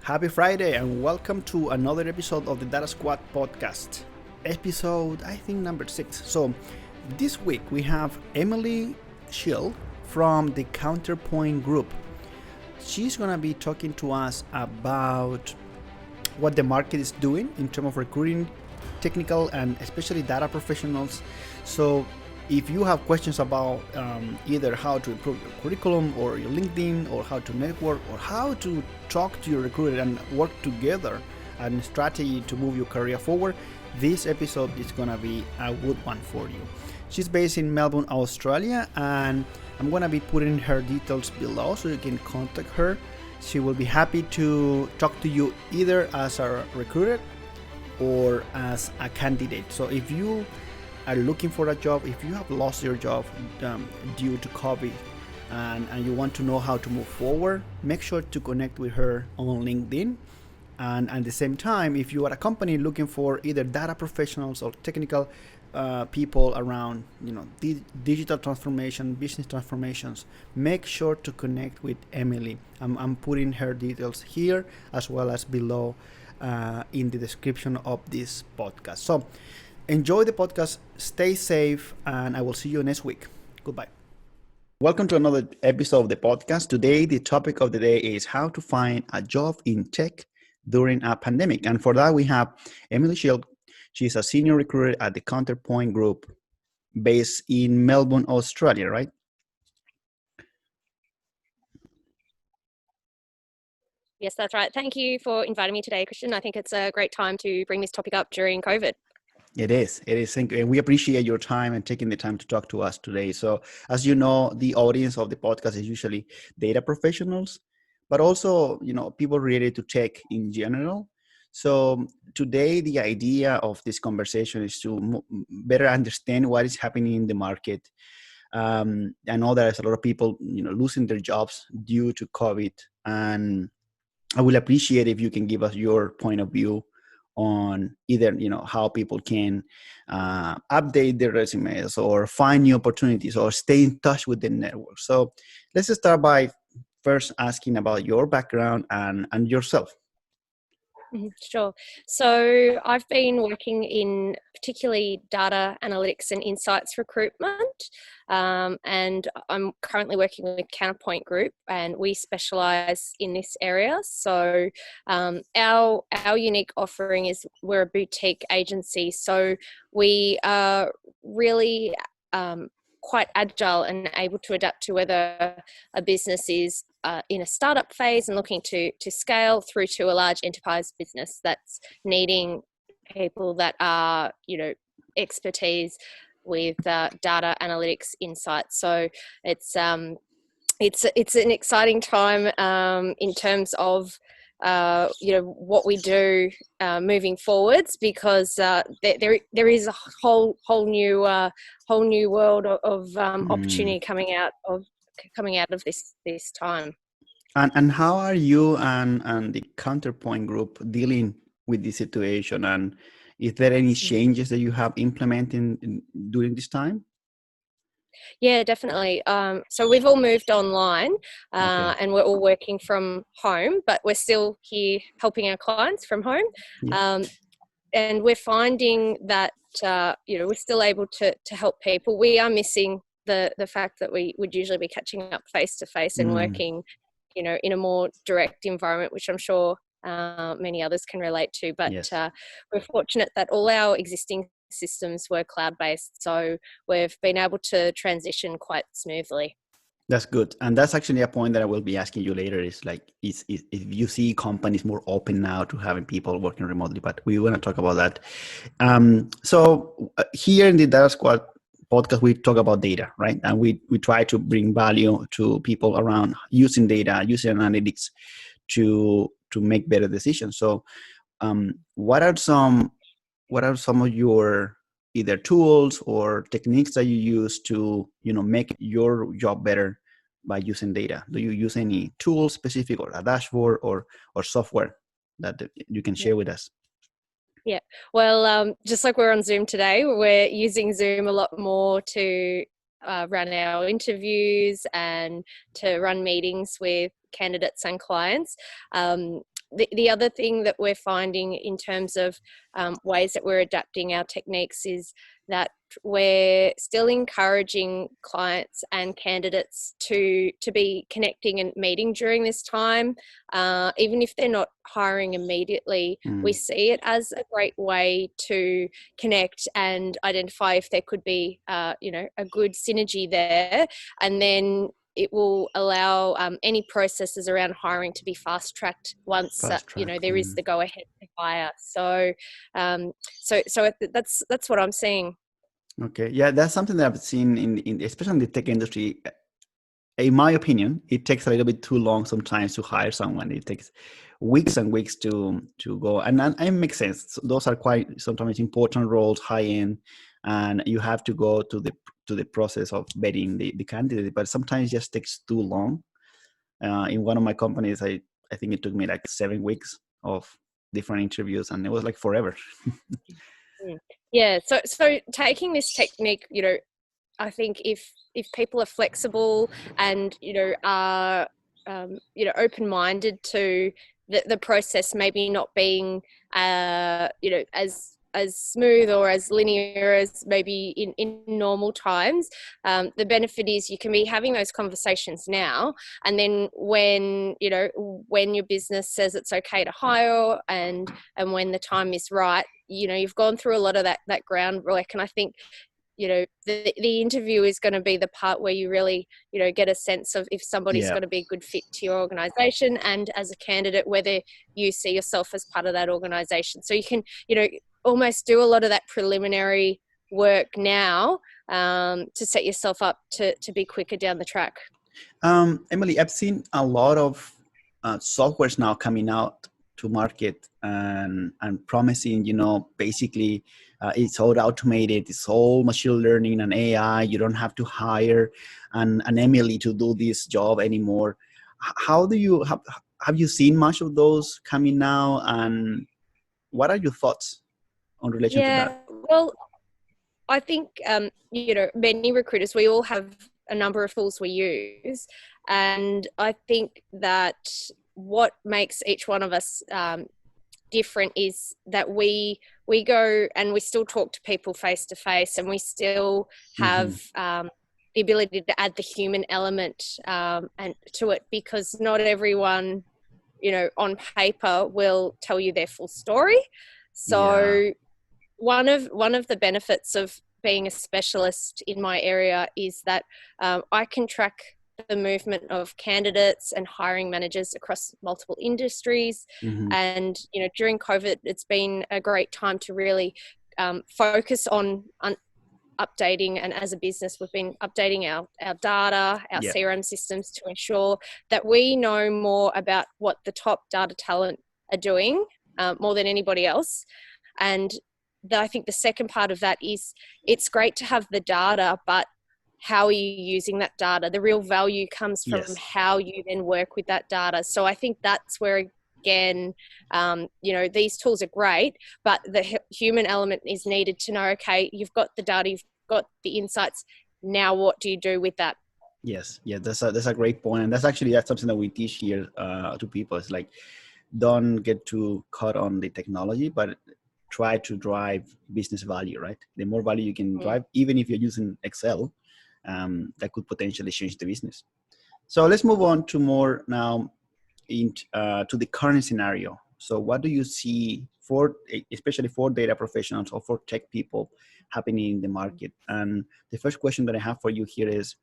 Happy Friday and welcome to another episode of the Data Squad podcast. Episode, I think, number 6. So, this week we have Emily Schilg from the Counterpoint Group. She's going to be talking to us about what the market is doing in terms of recruiting technical and especially data professionals. So, if you have questions about either how to improve your curriculum or your LinkedIn or how to network or how to talk to your recruiter and work together and strategy to move your career forward, this episode is going to be a good one for you. She's based in Melbourne, Australia, and I'm going to be putting her details below so you can contact her. She will be happy to talk to you either as a recruiter or as a candidate. So if you are looking for a job, if you have lost your job due to COVID and you want to know how to move forward, make sure to connect with her on LinkedIn. And at the same time, if you are a company looking for either data professionals or technical people around, digital transformation, business transformations, make sure to connect with Emily. I'm putting her details here as well as below in the description of this podcast. So enjoy the podcast, stay safe, and I will see you next week. Goodbye. Welcome to another episode of the podcast. Today, the topic of the day is how to find a job in tech during a pandemic. And for that, we have Emily Schilg. She's a senior recruiter at the Counterpoint Group based in Melbourne, Australia, right? Yes, that's right. Thank you for inviting me today, Christian. I think it's a great time to bring this topic up during COVID. It is. Thank you. And we appreciate your time and taking the time to talk to us today. So as you know, the audience of the podcast is usually data professionals, but also, people related to tech in general. So today, the idea of this conversation is to better understand what is happening in the market. I know there's a lot of people, losing their jobs due to COVID, and I will appreciate if you can give us your point of view on either how people can update their resumes or find new opportunities or stay in touch with the network. So let's start by first asking about your background and yourself. Sure. So I've been working in particularly data analytics and insights recruitment, and I'm currently working with Counterpoint Group, and we specialise in this area. So our unique offering is we're a boutique agency, so we are really quite agile and able to adapt to whether a business is in a startup phase and looking to scale through to a large enterprise business that's needing people that are, expertise with data analytics insights. So it's an exciting time in terms of what we do moving forwards, because there is a whole new world of opportunity coming out of this time. And how are you and the Counterpoint Group dealing with this situation? And is there any changes that you have implemented during this time? Yeah, definitely. So we've all moved online, and we're all working from home, but we're still here helping our clients from home. Yeah. And we're finding that, we're still able to help people. We are missing the fact that we would usually be catching up face to face and working, in a more direct environment, which I'm sure many others can relate to. But Yes. We're fortunate that all our existing systems were cloud-based, so we've been able to transition quite smoothly. That's good. And that's actually a point that I will be asking you later is if you see companies more open now to having people working remotely, but we want to talk about that. So here in the Data Squad podcast, we talk about data, right? And we try to bring value to people around using data, using analytics to make better decisions. So what are some of your either tools or techniques that you use to make your job better by using data? Do you use any tool specific or a dashboard or software that you can share with us? Yeah, well, just like we're on Zoom today, we're using Zoom a lot more to run our interviews and to run meetings with candidates and clients. the other thing that we're finding in terms of ways that we're adapting our techniques is that we're still encouraging clients and candidates to be connecting and meeting during this time, even if they're not hiring immediately. We see it as a great way to connect and identify if there could be a good synergy there, and then it will allow any processes around hiring to be fast tracked once there is the go ahead to hire. So that's what I'm seeing. Okay, yeah, that's something that I've seen in especially in the tech industry. In my opinion, it takes a little bit too long sometimes to hire someone. It takes weeks and weeks to go, and it makes sense. Those are quite sometimes important roles, high end, and you have to go to the process of vetting the candidate. But sometimes it just takes too long. In one of my companies, I think it took me like 7 weeks of different interviews, and it was like forever. Yeah. So taking this technique, I think if people are flexible and are open-minded to the process maybe not being as smooth or as linear as maybe in normal times, the benefit is you can be having those conversations now, and then when your business says it's okay to hire and when the time is right, you've gone through a lot of that groundwork. And I think the interview is going to be the part where you really get a sense of if somebody's going to be a good fit to your organization, and as a candidate whether you see yourself as part of that organization. So you can almost do a lot of that preliminary work now to set yourself up to be quicker down the track. Emily, I've seen a lot of softwares now coming out to market and promising, basically it's all automated, it's all machine learning and AI. You don't have to hire an Emily to do this job anymore. How do you have you seen much of those coming now, and what are your thoughts on relation to that? Well, I think many recruiters, we all have a number of tools we use, and I think that what makes each one of us different is that we go and we still talk to people face to face, and we still have the ability to add the human element and to it, because not everyone on paper will tell you their full story. So one of the benefits of being a specialist in my area is that I can track the movement of candidates and hiring managers across multiple industries. And during COVID, it's been a great time to really focus on updating, and as a business we've been updating our data, our CRM systems, to ensure that we know more about what the top data talent are doing more than anybody else. And I think the second part of that is it's great to have the data, but how are you using that data? The real value comes from how you then work with that data. So I think that's where, again, these tools are great, but the human element is needed to know, okay, you've got the data, you've got the insights. Now what do you do with that? Yes. Yeah, that's a great point. And that's something that we teach here to people. It's like, don't get too caught on the technology, but try to drive business value, right? The more value you can drive, even if you're using Excel, that could potentially change the business. So let's move on to more now to the current scenario. So what do you see especially for data professionals or for tech people, happening in the market? And the first question that I have for you here is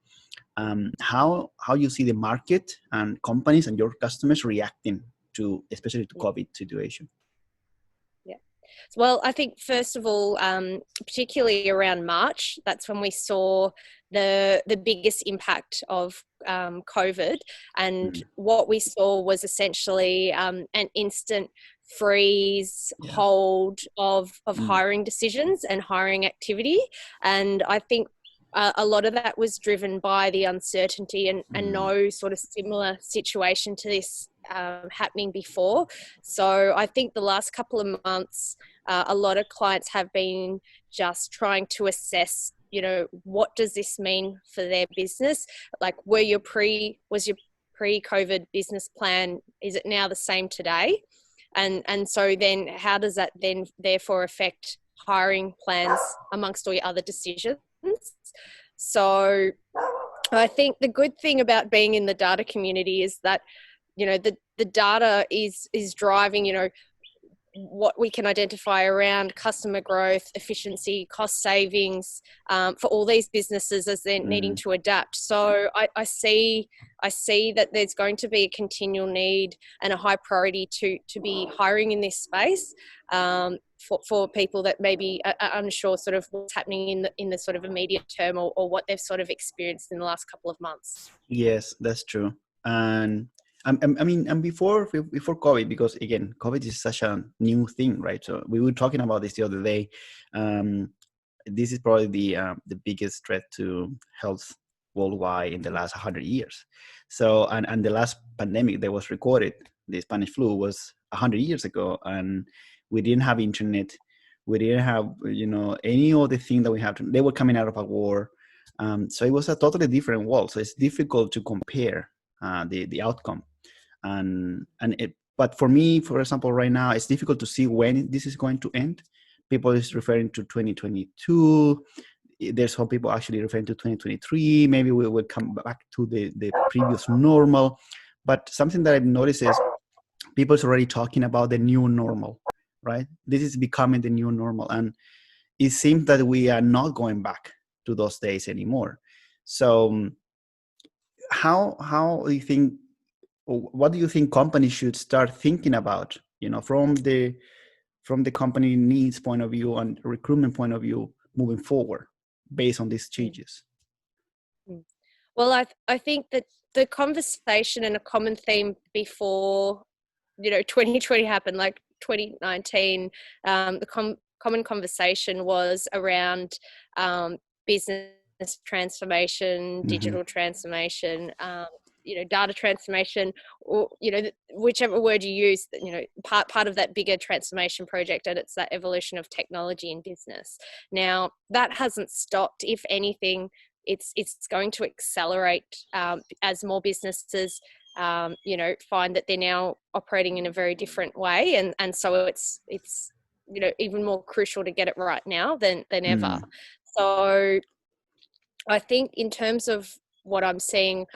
how you see the market and companies and your customers reacting to, especially to COVID situation. Well, I think first of all, particularly around March, that's when we saw the biggest impact of COVID, and what we saw was essentially an instant freeze, hold of hiring decisions and hiring activity. And I think a lot of that was driven by the uncertainty and no sort of similar situation to this happening before. So I think the last couple of months, a lot of clients have been just trying to assess, what does this mean for their business? Like, was your pre-COVID business plan, is it now the same today? and so then how does that then therefore affect hiring plans amongst all your other decisions? So I think the good thing about being in the data community is that, you know, the data is driving, you know, what we can identify around customer growth, efficiency, cost savings, for all these businesses as they're needing to adapt. So I see that there's going to be a continual need and a high priority to be hiring in this space, for people that maybe are unsure sort of what's happening in the sort of immediate term, or what they've sort of experienced in the last couple of months. Yes, that's true. And I mean, and before COVID, because again, COVID is such a new thing, right? So we were talking about this the other day. This is probably the biggest threat to health worldwide in the last 100 years. So, and the last pandemic that was recorded, the Spanish flu, was 100 years ago, and we didn't have internet. We didn't have, you know, any of the thing that we have. They were coming out of a war. So it was a totally different world. So it's difficult to compare the outcome. But for me, for example, right now, it's difficult to see when this is going to end. People is referring to 2022. There's some people actually referring to 2023. Maybe we will come back to the previous normal. But something that I've noticed is people's already talking about the new normal, right? This is becoming the new normal. And it seems that we are not going back to those days anymore. So how do you think, what do you think companies should start thinking about, you know, from the company needs point of view and recruitment point of view moving forward based on these changes? Well, I think that the conversation and a common theme before, you know, 2020 happened, like 2019, the common conversation was around business transformation, digital transformation, you know, data transformation, or, you know, whichever word you use, you know, part of that bigger transformation project, and it's that evolution of technology in business. Now, that hasn't stopped. If anything, it's going to accelerate, as more businesses, you know, find that they're now operating in a very different way, and so it's you know, even more crucial to get it right now than ever. So I think in terms of what I'm seeing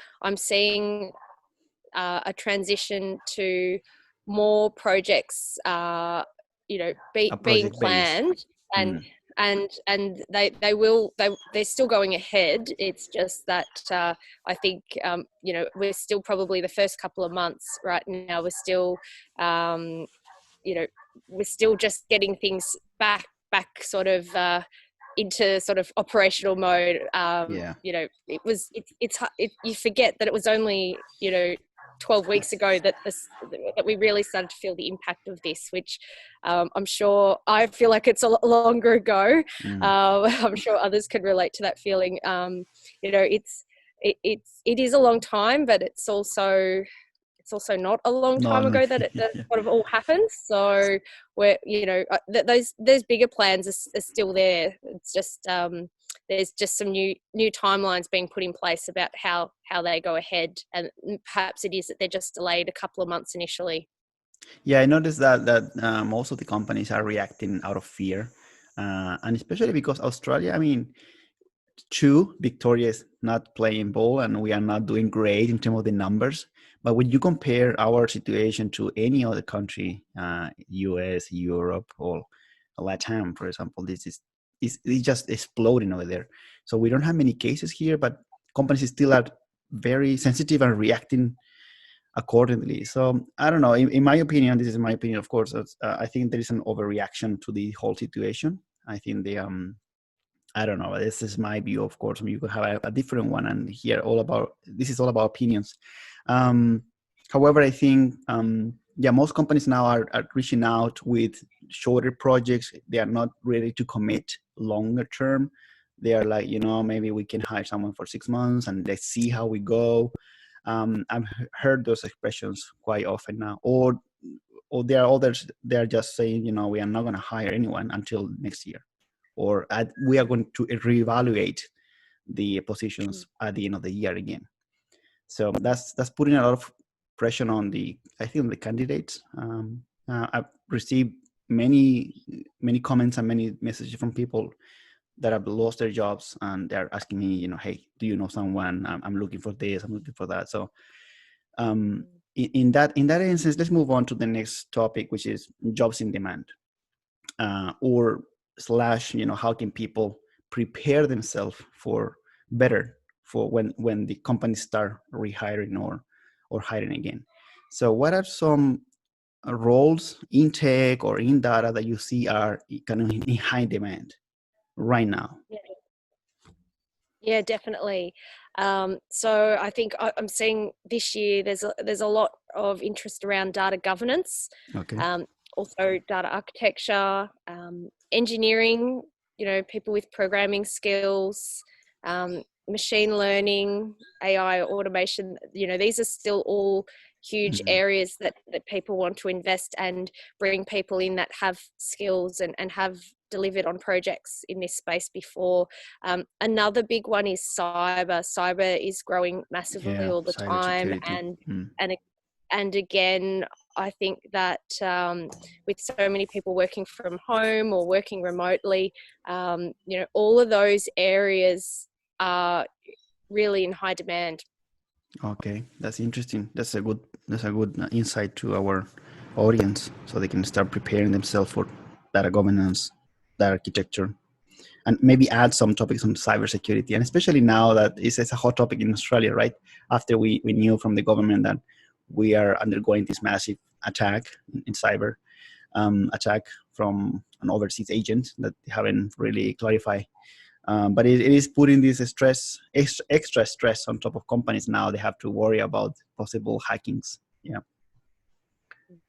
a transition to more projects, you know, being planned, and they're still going ahead. It's just that I think, you know, we're still probably the first couple of months right now. We're still, you know, we're still just getting things back sort of into sort of operational mode. You know, you forget that it was only, you know, 12 weeks ago that we really started to feel the impact of this, which I'm sure I feel like it's a lot longer ago. I'm sure others can relate to that feeling. You know, it is a long time, but it's also not a long time ago that it sort of all happened. So we're, you know, those bigger plans are still there. It's just there's just some new timelines being put in place about how they go ahead, and perhaps it is that they're just delayed a couple of months initially. Yeah, I noticed that most of the companies are reacting out of fear, and especially because Australia, I mean, true, Victoria is not playing ball and we are not doing great in terms of the numbers. But when you compare our situation to any other country, US, Europe, or Latam, for example, this is it's just exploding over there. So we don't have many cases here, but companies still are very sensitive and reacting accordingly. So I don't know. In my opinion, this is my opinion, of course. I think there is an overreaction to the whole situation. I think the I don't know. This is my view, of course. You could have a different one, and here this is all about opinions. However, I think most companies now are reaching out with shorter projects. They are not ready to commit longer term. They are like, you know, maybe we can hire someone for 6 months and let's see how we go. I've heard those expressions quite often now. Or there are others. They are just saying, you know, we are not going to hire anyone until next year, or we are going to reevaluate the positions at the end of the year again. So that's putting a lot of pressure on the candidates. I've received many comments and many messages from people that have lost their jobs, and they're asking me, hey, do you know someone? I'm looking for this, I'm looking for that. So in that instance, let's move on to the next topic, which is jobs in demand, or slash, how can people prepare themselves for better for when the companies start rehiring or hiring again. So what are some roles in tech or in data that you see are kind of in high demand right now? Yeah. Yeah, definitely. So I think I'm seeing this year there's a lot of interest around data governance, Okay. um, also data architecture, engineering. People with programming skills, machine learning, AI, automation. These are still all huge Mhm. areas that people want to invest and bring people in that have skills and have delivered on projects in this space before. Another big one is cyber. Cyber is growing massively Yeah, all the time, cybersecurity. and and again, I think that with so many people working from home or working remotely, all of those areas are really in high demand. Okay, that's interesting. That's a good insight to our audience, so they can start preparing themselves for data governance, data architecture, and maybe add some topics on cybersecurity. And especially now that it's a hot topic in Australia, right? After we knew from the government that we are undergoing this massive attack in cyber, attack from an overseas agent that they haven't really clarified. But it is putting this extra stress on top of companies now. They have to worry about possible hackings. Yeah,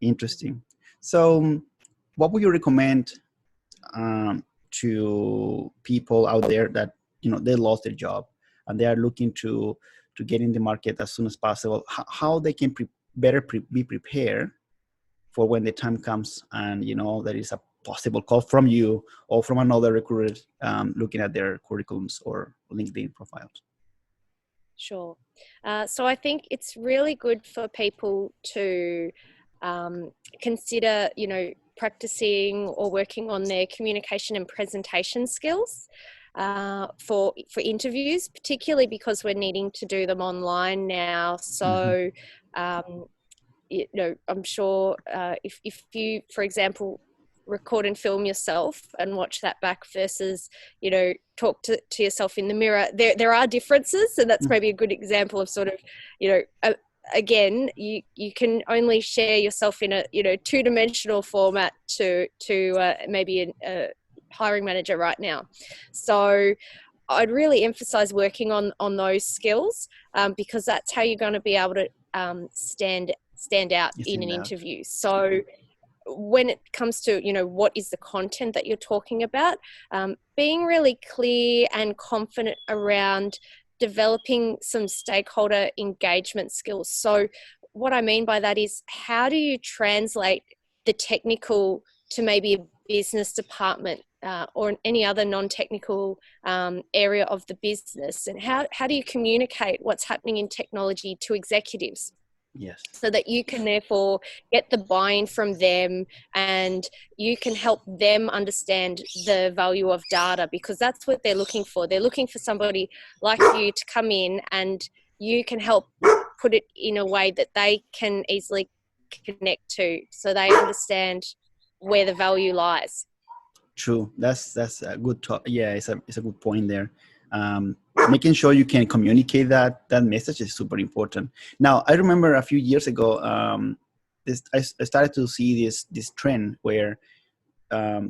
interesting. So, what would you recommend um, to people out there that they lost their job and they are looking to get in the market as soon as possible? How they can be prepared for when the time comes, and there is a possible call from you or from another recruiter looking at their curriculums or LinkedIn profiles. Sure. So I think it's really good for people to consider, practicing or working on their communication and presentation skills for interviews, particularly because we're needing to do them online now. Mm-hmm. So, I'm sure if you, for example, record and film yourself and watch that back versus, talk to yourself in the mirror, there are differences. And that's maybe a good example of sort of, again, you can only share yourself in a, two-dimensional format to maybe a hiring manager right now. So I'd really emphasize working on those skills because that's how you're going to be able to stand out You in an stand out. interview. So when it comes to, what is the content that you're talking about, being really clear and confident around developing some stakeholder engagement skills. So what I mean by that is, how do you translate the technical to maybe a business department or any other non-technical area of the business, and how do you communicate what's happening in technology to executives, Yes. so that you can therefore get the buy-in from them and you can help them understand the value of data, because that's what they're looking for. They're looking for somebody like you to come in and you can help put it in a way that they can easily connect to, so they understand where the value lies. True. That's a good yeah, it's a good point there. Um, Making sure you can communicate that message is super important. Now, I remember a few years ago, I started to see this trend where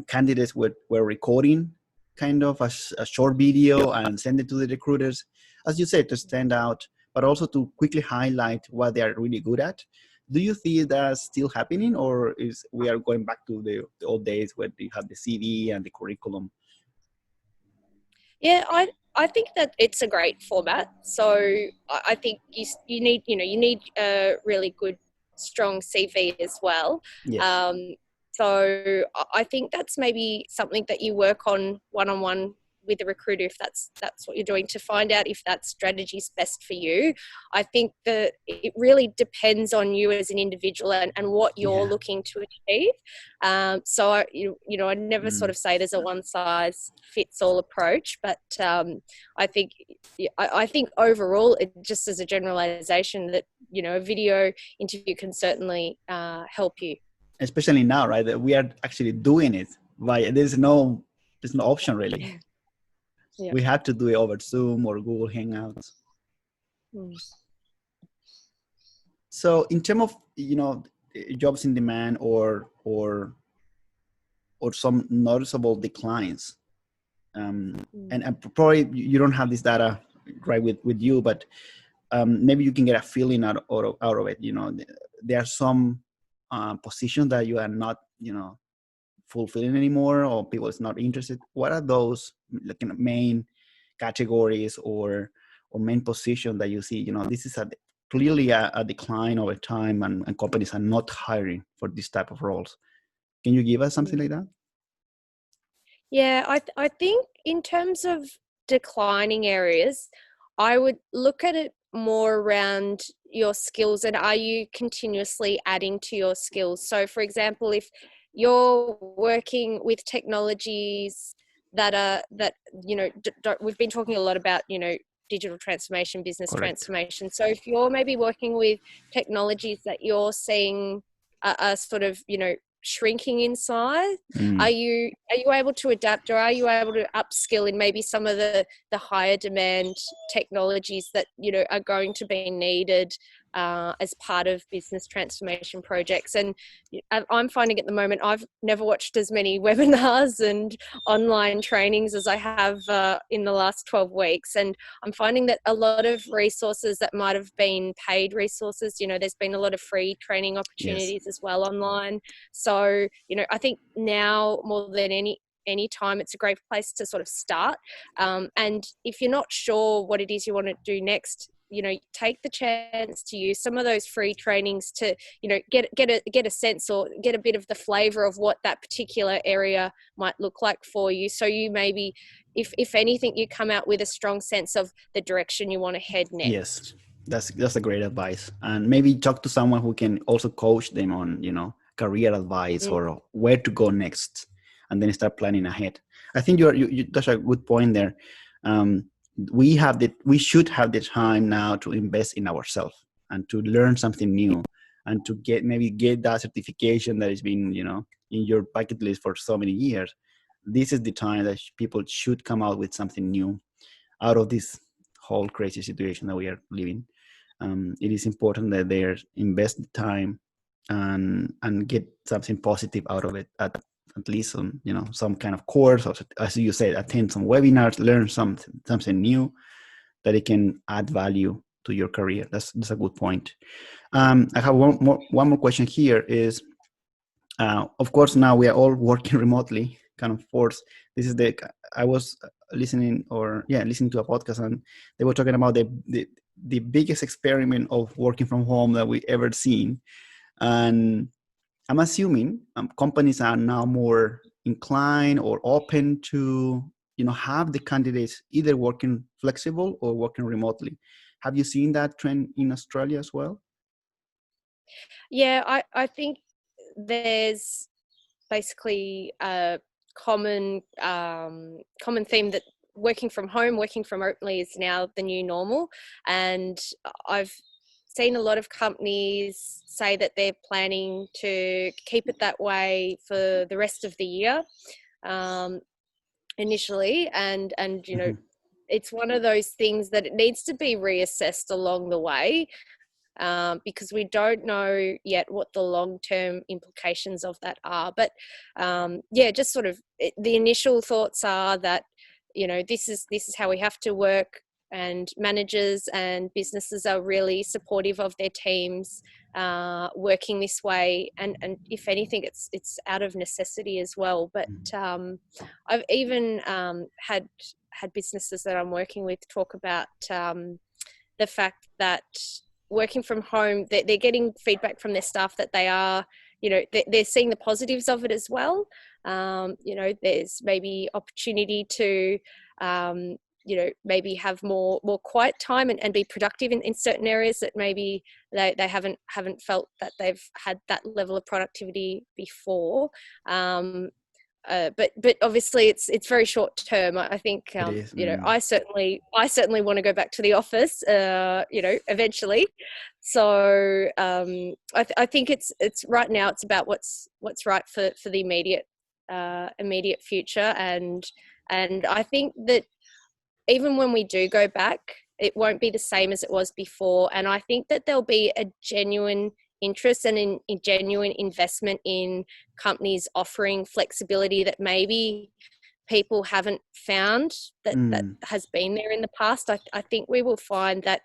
candidates were recording kind of a short video and send it to the recruiters, as you said, to stand out, but also to quickly highlight what they are really good at. Do you see that still happening, or is we are going back to the old days where you have the CV and the curriculum? Yeah, I think that it's a great format. So I think you need, a really good strong CV as well. Yes. Um, so I think that's maybe something that you work on one-on-one with the recruiter if that's what you're doing, to find out if that strategy is best for you. I think that it really depends on you as an individual and what you're looking to achieve. So I never sort of say there's a one size fits all approach, but I think overall, it just as a generalization that a video interview can certainly help you. Especially now, right? That we are actually doing it. There's no option really. Yeah. We have to do it over Zoom or Google Hangouts. So in terms of jobs in demand or some noticeable declines, and probably you don't have this data right with you, but maybe you can get a feeling out of it. There are some positions that you are not fulfilling anymore, or people is not interested. What are those main categories or main positions that you see? This is clearly a decline over time, and companies are not hiring for this type of roles. Can you give us something like that? Yeah, I think in terms of declining areas, I would look at it more around your skills and are you continuously adding to your skills. So for example, if you're working with technologies that we've been talking a lot about, digital transformation, business Correct. transformation. So if you're maybe working with technologies that you're seeing are sort of, shrinking in size, are you able to adapt, or are you able to upskill in maybe some of the higher demand technologies that are going to be needed as part of business transformation projects? And I'm finding at the moment I've never watched as many webinars and online trainings as I have in the last 12 weeks, and I'm finding that a lot of resources that might have been paid resources, there's been a lot of free training opportunities as well online. So I think now more than any time, it's a great place to sort of start. And if you're not sure what it is you want to do next, take the chance to use some of those free trainings to, get a sense or get a bit of the flavor of what that particular area might look like for you. So you maybe, if anything, you come out with a strong sense of the direction you want to head next. Yes, that's a great advice. And maybe talk to someone who can also coach them on, career advice or where to go next, and then start planning ahead. I think you that's a good point there. We should have the time now to invest in ourselves and to learn something new, and to get that certification that has been, in your bucket list for so many years. This is the time that people should come out with something new out of this whole crazy situation that we are living. It is important that they invest the time and get something positive out of it, at least on some kind of course, or as you said, attend some webinars, learn something new that it can add value to your career. That's a good point. I have one more question here is, of course, now we are all working remotely, kind of forced. I was listening to a podcast, and they were talking about the biggest experiment of working from home that we ever seen. And I'm assuming companies are now more inclined or open to, have the candidates either working flexible or working remotely. Have you seen that trend in Australia as well? Yeah, I think there's basically a common theme that working from home, working from remotely is now the new normal. And I've seen a lot of companies say that they're planning to keep it that way for the rest of the year, initially. And it's one of those things that it needs to be reassessed along the way. Because we don't know yet what the long-term implications of that are. But just sort of the initial thoughts are that, this is how we have to work, and managers and businesses are really supportive of their teams working this way. And if anything, it's out of necessity as well. But I've even had businesses that I'm working with talk about the fact that working from home, they're getting feedback from their staff that they are, they're seeing the positives of it as well. There's maybe opportunity to maybe have more quiet time and be productive in certain areas that maybe they haven't felt that they've had that level of productivity before. But obviously it's very short term. I think It is. I certainly want to go back to the office eventually. So I think it's right now it's about what's right for the immediate future, and I think that even when we do go back, it won't be the same as it was before. And I think that there'll be a genuine interest and in genuine investment in companies offering flexibility that maybe people haven't found that has been there in the past. I think we will find that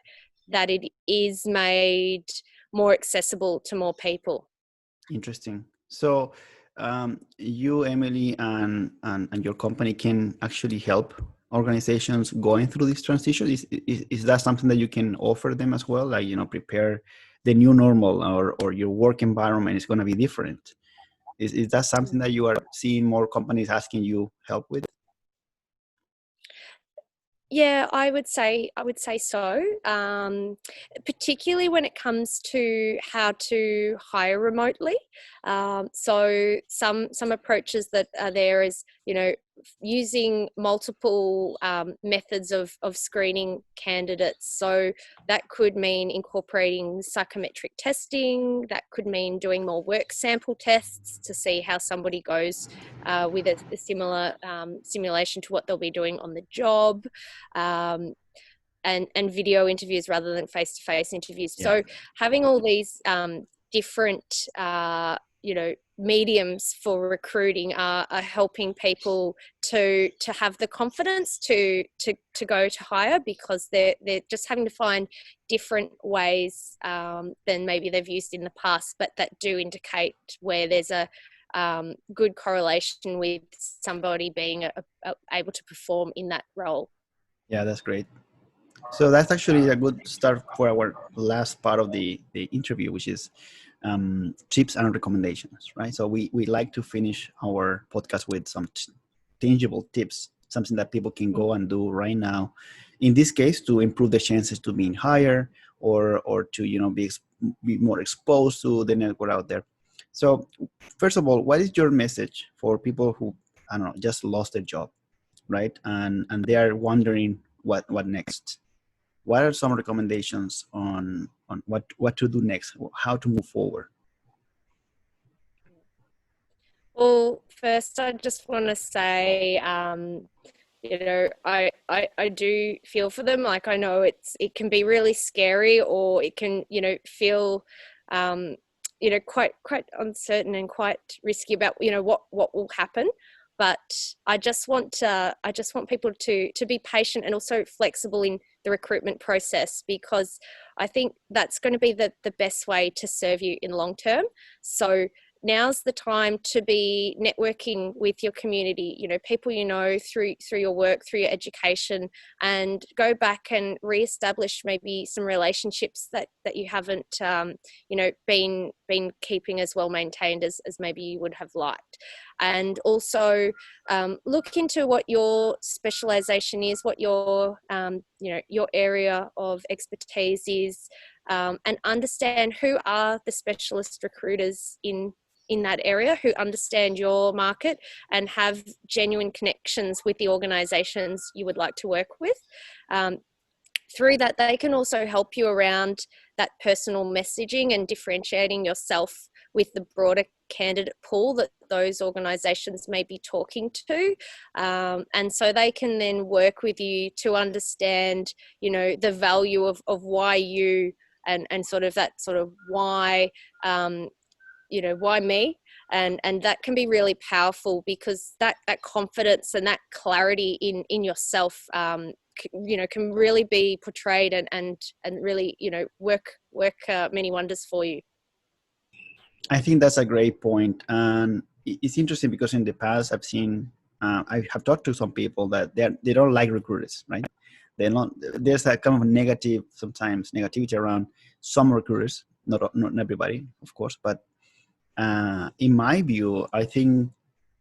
it is made more accessible to more people. Interesting. So you, Emily, and your company can actually help organizations going through this transition. Is that something that you can offer them as well? Like, prepare the new normal, or your work environment is going to be different. Is that something that you are seeing more companies asking you help with? Yeah, I would say so. Particularly when it comes to how to hire remotely. So some approaches that are there is, using multiple methods of screening candidates. So that could mean incorporating psychometric testing. That could mean doing more work sample tests to see how somebody goes with a similar simulation to what they'll be doing on the job. And video interviews rather than face-to-face interviews. Yeah. So having all these different mediums for recruiting are helping people to have the confidence to go to hire, because they're just having to find different ways than maybe they've used in the past, but that do indicate where there's a good correlation with somebody being able to perform in that role. Yeah, that's great. So that's actually a good start for our last part of the interview, which is tips and recommendations, right? So we like to finish our podcast with some tangible tips, something that people can go and do right now. In this case, to improve the chances to being higher, or to be more exposed to the network out there. So first of all, what is your message for people who, I don't know, just lost their job, right? And they are wondering what next. What are some recommendations on what to do next, how to move forward? Well, first, I just want to say, I do feel for them. Like, I know it can be really scary, or it can, feel, quite uncertain and quite risky about, what will happen. But I just want people to be patient and also flexible in the recruitment process, because I think that's going to be the best way to serve you in long term. So now's the time to be networking with your community, people through your work, through your education, and go back and reestablish maybe some relationships that you haven't been keeping as well maintained as maybe you would have liked. And also look into what your specialization is, what your your area of expertise is, and understand who are the specialist recruiters in that area, who understand your market and have genuine connections with the organizations you would like to work with. Through that, they can also help you around that personal messaging and differentiating yourself with the broader candidate pool that those organizations may be talking to. And so they can then work with you to understand, the value of why you, and sort of that sort of why, why me? And that can be really powerful, because that confidence and that clarity in yourself, can really be portrayed and really, work many wonders for you. I think that's a great point. And it's interesting because in the past I've seen, I have talked to some people that they don't like recruiters, right? There's a kind of sometimes negativity around some recruiters, not everybody, of course, but in my view, I think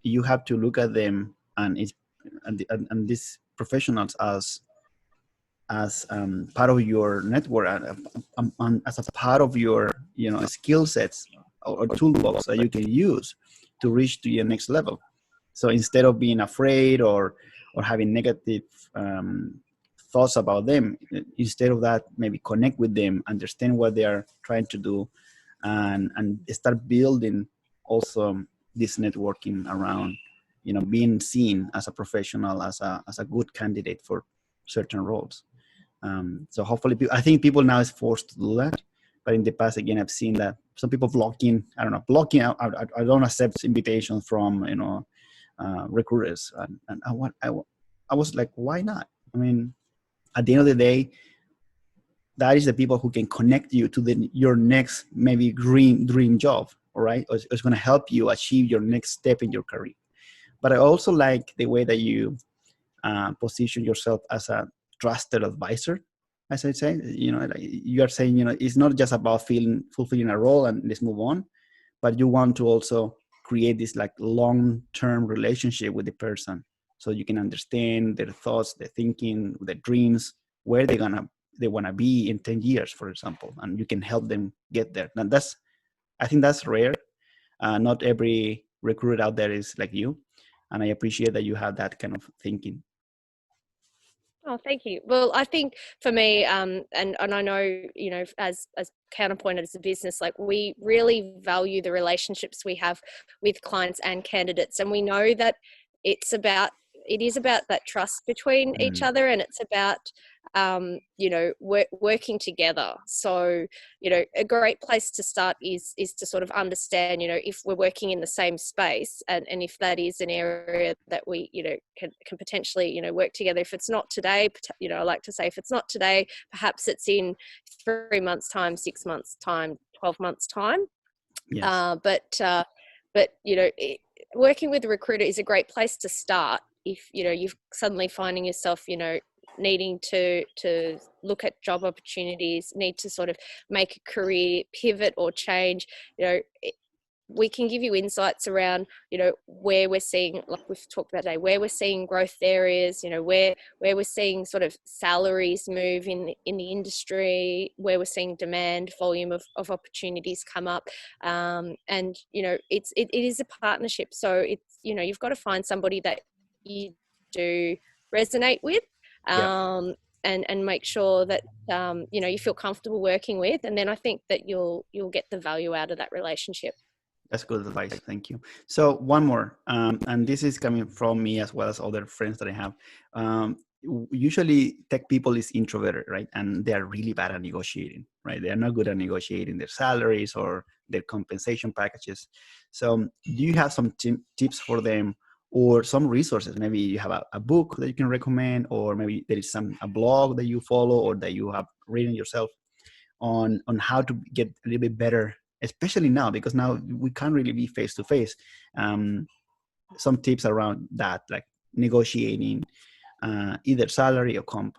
you have to look at them, and this professionals as part of your network, as a part of your skill sets or toolbox that you can use to reach to your next level. So instead of being afraid or having negative thoughts about them, instead of that, maybe connect with them, understand what they are trying to do, and start building also this networking around being seen as a professional, as a good candidate for certain roles. So hopefully, I think people now is forced to do that. But in the past, again, I've seen that some people blocking. I don't know, blocking. I don't accept invitations from recruiters, and I was like, why not? I mean, at the end of the day, that is the people who can connect you to your next maybe dream job. All right, it's going to help you achieve your next step in your career. But I also like the way that you position yourself as a trusted advisor, as I say. Like you are saying, it's not just about fulfilling a role and let's move on, but you want to also create this like long-term relationship with the person, so you can understand their thoughts, their thinking, their dreams, where they want to be in 10 years, for example, and you can help them get there. And I think that's rare. Not every recruiter out there is like you, and I appreciate that you have that kind of thinking. Oh, thank you. Well, I think for me, and I know, as Counterpoint as a business, like we really value the relationships we have with clients and candidates, and we know that it is about that trust between each other, and it's about working together. So a great place to start is to sort of understand if we're working in the same space, and if that is an area that we can potentially work together. If it's not today, I like to say, if it's not today, perhaps it's in 3 months time, 6 months time, 12 months time. Yes. But working with a recruiter is a great place to start if you're suddenly finding yourself needing to look at job opportunities, need to sort of make a career pivot or change. We can give you insights around where we're seeing, like we've talked about today, where we're seeing growth areas, where we're seeing sort of salaries move in the industry, where we're seeing demand, volume of opportunities come up, and it is a partnership. So it's you've got to find somebody that you do resonate with, and make sure that you feel comfortable working with, and then I think that you'll get the value out of that relationship. That's good advice. Thank you. So one more, and this is coming from me as well as other friends that I have. Usually tech people is introverted, right? And they are really bad at negotiating, right? They are not good at negotiating their salaries or their compensation packages. So do you have some tips for them, or some resources? Maybe you have a book that you can recommend, or maybe there is a blog that you follow or that you have written yourself on how to get a little bit better, especially now, because now we can't really be face to face. Some tips around that, like negotiating either salary or comp.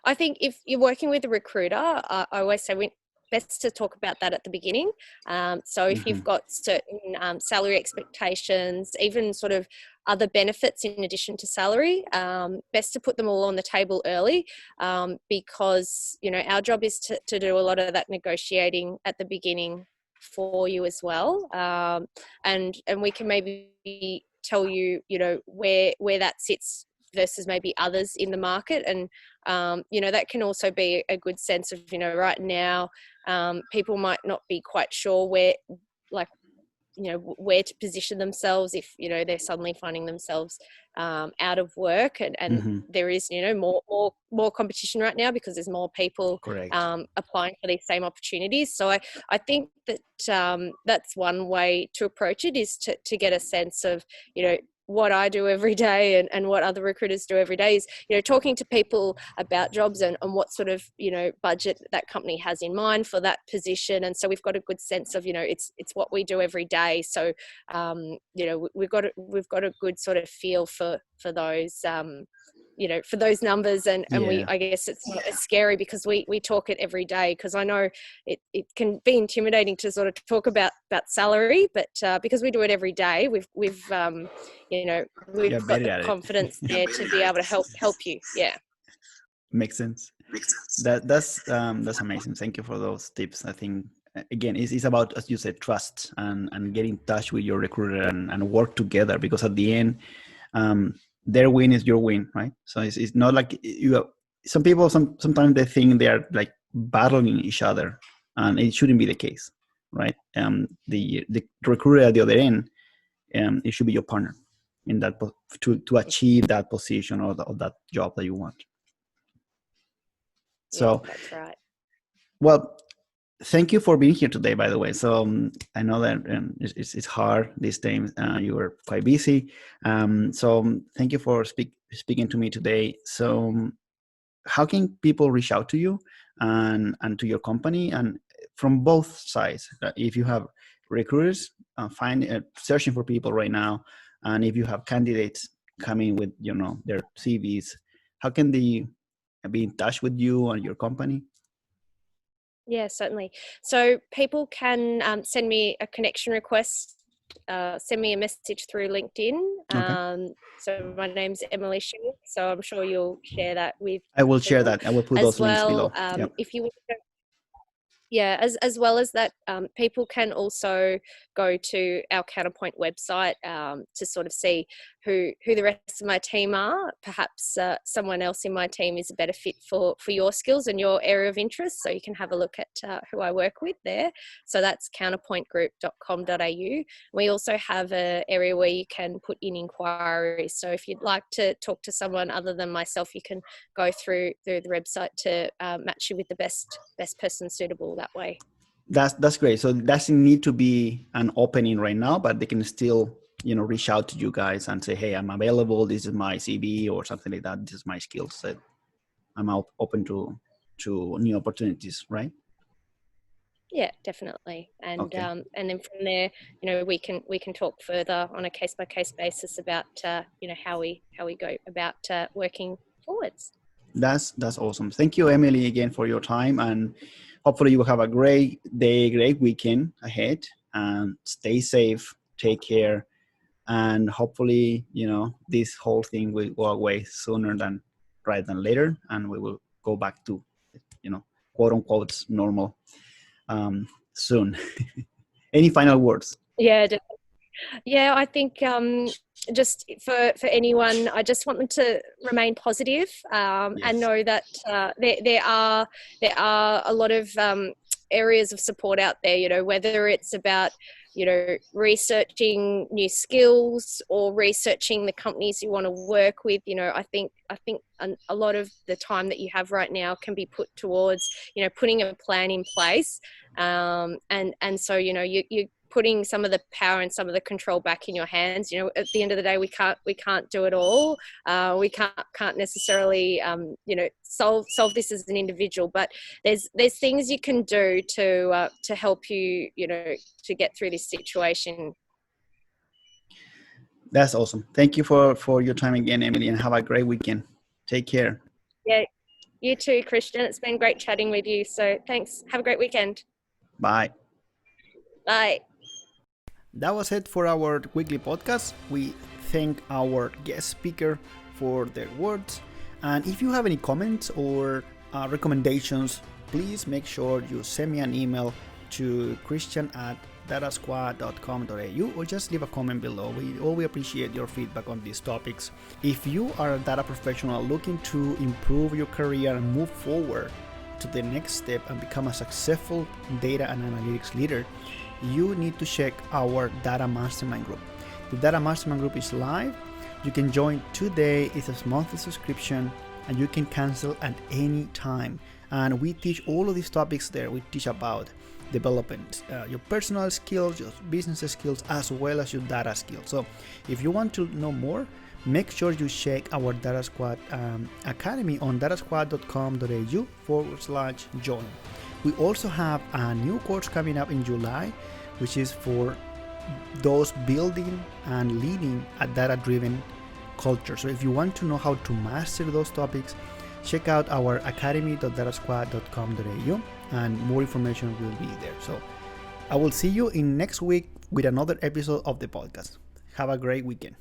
I think if you're working with a recruiter, I always say best to talk about that at the beginning. So if you've got certain salary expectations, even sort of other benefits in addition to salary, best to put them all on the table early, because our job is to do a lot of that negotiating at the beginning for you as well, and we can maybe tell you where that sits versus maybe others in the market. And that can also be a good sense of right now people might not be quite sure where to position themselves if they're suddenly finding themselves out of work, and there is more competition right now because there's more people applying for these same opportunities. So I think that that's one way to approach it, is to get a sense of what I do every day and what other recruiters do every day is, talking to people about jobs and what sort of, budget that company has in mind for that position. And so we've got a good sense of, it's what we do every day. So, we've got a good sort of feel for those for those numbers, and Yeah. I guess it's scary because we talk it every day, because I know it can be intimidating to sort of talk about salary, but because we do it every day, we've You're got better the at it. confidence there to be able to help you. Yeah. Makes sense. That's amazing. Thank you for those tips. I think again, it's about, as you said, trust and get in touch with your recruiter and work together, because at the end, their win is your win, right? So it's not like you have, some people sometimes they think they are like battling each other, and it shouldn't be the case, right? The recruiter at the other end, it should be your partner in that to achieve that position or that job that you want. Yeah, So, that's right. well, thank you for being here today, by the way. So I know that it's hard these days. You were quite busy. So thank you for speaking to me today. So how can people reach out to you and to your company, and from both sides? If you have recruiters searching for people right now, and if you have candidates coming with their CVs, how can they be in touch with you and your company? Yeah, certainly. So people can send me a connection request, send me a message through LinkedIn. Okay. So my name's Emily Schilg, so I'm sure you'll share that with I will share people that. I will put as those links below. well. Yep. If you Yeah, as well as that, people can also go to our Counterpoint website to sort of see who the rest of my team are. Perhaps someone else in my team is a better fit for your skills and your area of interest. So you can have a look at who I work with there. So that's counterpointgroup.com.au. We also have an area where you can put in inquiries. So if you'd like to talk to someone other than myself, you can go through the website to match you with the best person suitable that way. That's great. So it doesn't need to be an opening right now, but they can still reach out to you guys and say, hey, I'm available, this is my CV or something like that, this is my skill set, I'm open to new opportunities, right? Yeah, definitely. And Okay. and then from there, we can talk further on a case by case basis about how we go about working forwards. That's awesome. Thank you, Emily, again for your time, and hopefully you will have a great day, great weekend ahead, and stay safe, take care, and hopefully this whole thing will go away sooner than rather than later, and we will go back to quote unquote normal soon. Any final words? Yeah, yeah, I think just for anyone, I just want them to remain positive, and Yes. know that there are a lot of areas of support out there. Whether it's about researching new skills or researching the companies you want to work with. I think a lot of the time that you have right now can be put towards putting a plan in place, and so you putting some of the power and some of the control back in your hands. At the end of the day, we can't do it all. We can't necessarily solve this as an individual, but there's things you can do to help you to get through this situation. That's awesome. Thank you for your time again, Emily, and have a great weekend. Take care. Yeah, you too, Christian. It's been great chatting with you. So thanks. Have a great weekend. Bye. Bye. That was it for our weekly podcast. We thank our guest speaker for their words. And if you have any comments or recommendations, please make sure you send me an email to christian@datasquad.com.au or just leave a comment below. We always appreciate your feedback on these topics. If you are a data professional looking to improve your career and move forward to the next step and become a successful data and analytics leader, you need to check our Data Mastermind group. The Data Mastermind group is live. You can join today. It's a monthly subscription and you can cancel at any time. And we teach all of these topics there. We teach about development, your personal skills, your business skills, as well as your data skills. So if you want to know more, make sure you check our Data Squad Academy on datasquad.com.au/join. We also have a new course coming up in July, which is for those building and leading a data-driven culture. So if you want to know how to master those topics, check out our academy.datasquad.com.au and more information will be there. So I will see you in next week with another episode of the podcast. Have a great weekend.